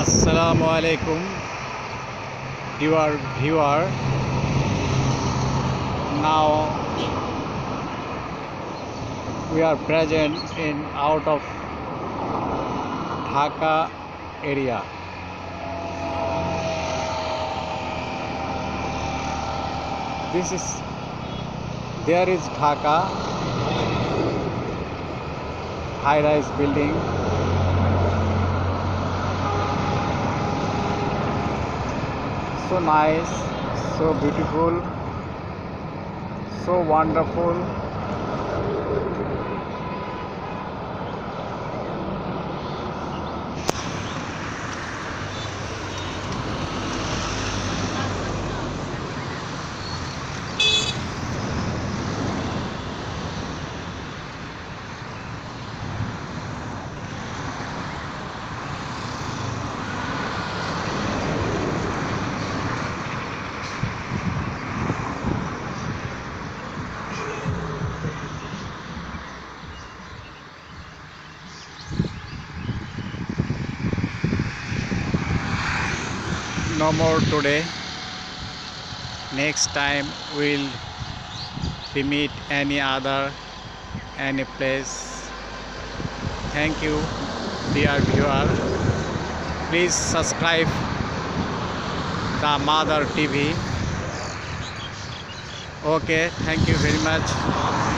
Assalamu alaikum, dear viewer. Now we are present in out of Dhaka area. This is there is Dhaka high-rise building. So nice, so beautiful, so wonderful. No more today. Next time we'll meet any place. Thank you, dear viewer. Please subscribe the Mother TV. Okay, thank you very much.